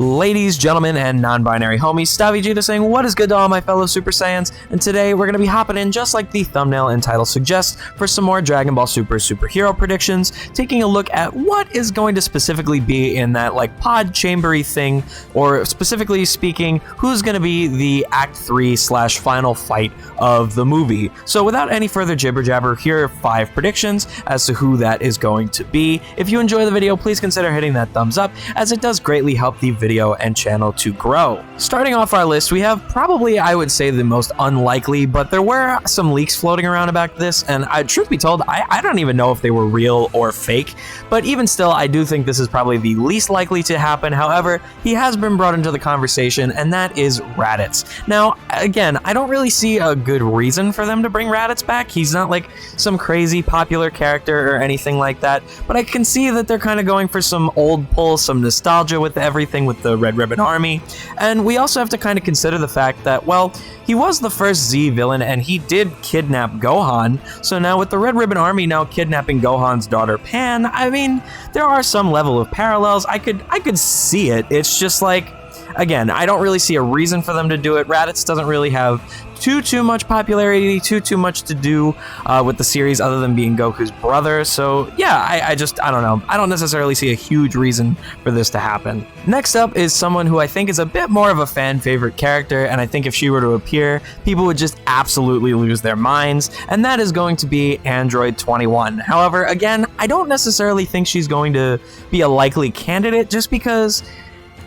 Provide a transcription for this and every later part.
Ladies, gentlemen, and non-binary homies, Stavi Jita saying what is good to all my fellow Super Saiyans, and today we're going to be hopping in just like the thumbnail and title suggests for some more Dragon Ball Super superhero predictions, taking a look at what is going to specifically be in that like pod chambery thing, or specifically speaking, who's going to be the Act 3 / final fight of the movie. So without any further jibber jabber, here are 5 predictions as to who that is going to be. If you enjoy the video, please consider hitting that thumbs up, as it does greatly help the video and channel to grow. Starting off our list, we have probably, I would say, the most unlikely, but there were some leaks floating around about this, and truth be told, I don't even know if they were real or fake, but even still, I do think this is probably the least likely to happen. However, he has been brought into the conversation, and that is Raditz. Now, again, I don't really see a good reason for them to bring Raditz back. He's not like some crazy popular character or anything like that, but I can see that they're kind of going for some old pull, some nostalgia with everything with the Red Ribbon Army, and we also have to kind of consider the fact that, well, he was the first Z villain and he did kidnap Gohan, so now with the Red Ribbon Army now kidnapping Gohan's daughter Pan, I mean, there are some level of parallels. I could see it. It's just like, again, I don't really see a reason for them to do it. Raditz doesn't really have too much popularity, too much to do with the series other than being Goku's brother. So yeah, I don't know. I don't necessarily see a huge reason for this to happen. Next up is someone who I think is a bit more of a fan favorite character, and I think if she were to appear, people would just absolutely lose their minds, and that is going to be Android 21. However, again, I don't necessarily think she's going to be a likely candidate just because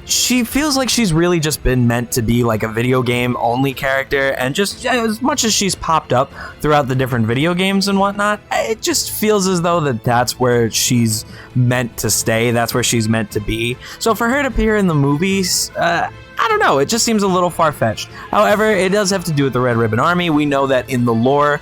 she feels like she's really just been meant to be like a video game only character, and just as much as she's popped up throughout the different video games and whatnot, it just feels as though that's where she's meant to stay, that's where she's meant to be. So for her to appear in the movies, I don't know, it just seems a little far-fetched. However, it does have to do with the Red Ribbon Army. We know that in the lore,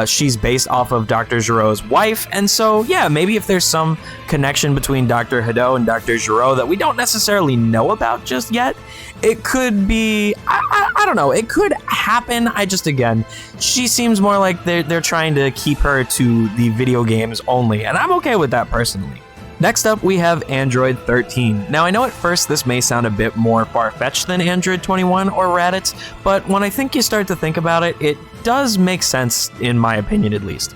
she's based off of Dr. Giro's wife, and so yeah, maybe if there's some connection between Dr. Hado and Dr. Giro that we don't necessarily know about just yet, it could be, I don't know, it could happen. Again, she seems more like they're trying to keep her to the video games only, and I'm okay with that personally. Next up, we have Android 13. Now, I know at first this may sound a bit more far-fetched than Android 21 or Raditz, but when I think you start to think about it, it does make sense, in my opinion at least.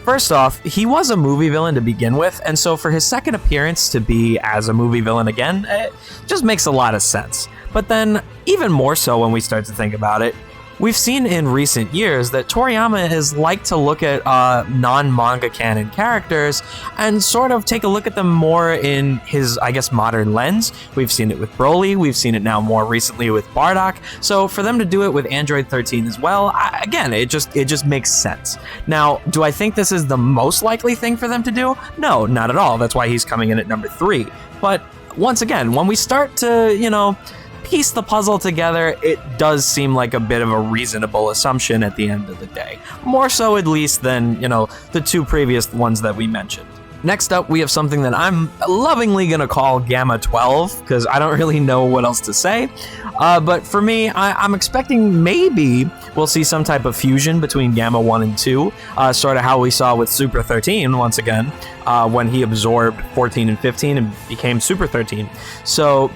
First off, he was a movie villain to begin with, and so for his second appearance to be as a movie villain again, it just makes a lot of sense. But then, even more so when we start to think about it, we've seen in recent years that Toriyama has liked to look at non-manga canon characters and sort of take a look at them more in his, I guess, modern lens. We've seen it with Broly, we've seen it now more recently with Bardock, so for them to do it with Android 13 as well, again, it just makes sense. Now, do I think this is the most likely thing for them to do? No, not at all. That's why he's coming in at number 3. But once again, when we start to, piece the puzzle together, it does seem like a bit of a reasonable assumption at the end of the day. More so at least than, the 2 previous ones that we mentioned. Next up, we have something that I'm lovingly gonna call Gamma 12, because I don't really know what else to say. But for me, I'm expecting maybe we'll see some type of fusion between Gamma 1 and 2, sort of how we saw with Super 13 once again, when he absorbed 14 and 15 and became Super 13. So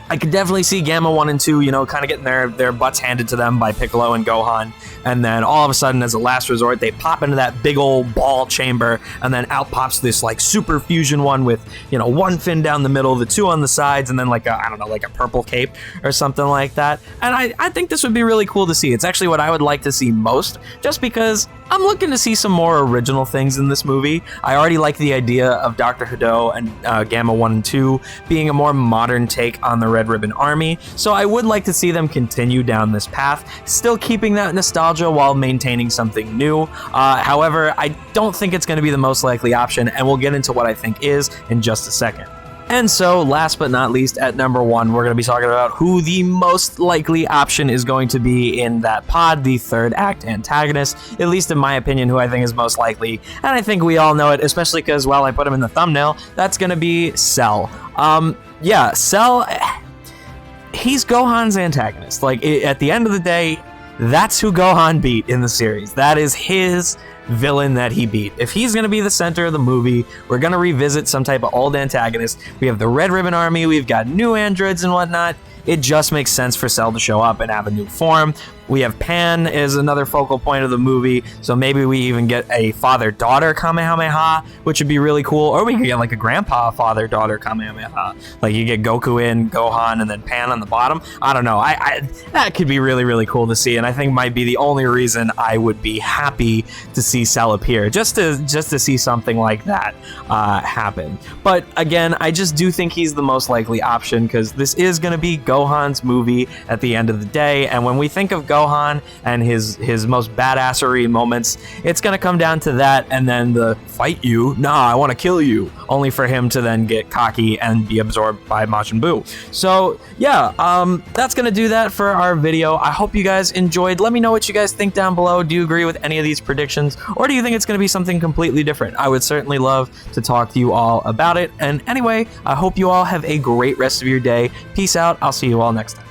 I could definitely see Gamma 1 and 2, kind of getting their butts handed to them by Piccolo and Gohan, and then all of a sudden, as a last resort, they pop into that big old ball chamber, and then out pops this like super fusion one with, 1 fin down the middle, the 2 on the sides, and then like a purple cape or something like that. And I think this would be really cool to see. It's actually what I would like to see most, just because I'm looking to see some more original things in this movie. I already like the idea of Dr. Hado and Gamma 1 and 2 being a more modern take on the Red Ribbon Army, so I would like to see them continue down this path, still keeping that nostalgia while maintaining something new. However, I don't think it's going to be the most likely option, and we'll get into what I think is in just a second. And so, last but not least, at number 1, we're going to be talking about who the most likely option is going to be in that pod, the third act antagonist, at least in my opinion, who I think is most likely. And I think we all know it, especially because, well, I put him in the thumbnail. That's going to be Cell. Yeah, Cell, he's Gohan's antagonist. Like, at the end of the day, that's who Gohan beat in the series. That is his villain that he beat. If he's going to be the center of the movie, we're going to revisit some type of old antagonist. We have the Red Ribbon Army, we've got new androids and whatnot. It just makes sense for Cell to show up and have a new form. We have Pan is another focal point of the movie, so maybe we even get a father-daughter Kamehameha, which would be really cool. Or we could get like a grandpa father-daughter Kamehameha. Like you get Goku in, Gohan, and then Pan on the bottom. I don't know. That could be really, really cool to see, and I think might be the only reason I would be happy to see Cell appear, just to see something like that happen. But again, I just do think he's the most likely option because this is going to be Gohan's movie at the end of the day, and when we think of Gohan and his most badassery moments, it's gonna come down to that, and then the fight you, nah, I want to kill you, only for him to then get cocky and be absorbed by Majin Buu. So yeah, that's gonna do that for our video. I hope you guys enjoyed. Let me know what you guys think down below. Do you agree with any of these predictions, or do you think it's gonna be something completely different? I would certainly love to talk to you all about it. And anyway, I hope you all have a great rest of your day. Peace out. I'll see you all next time.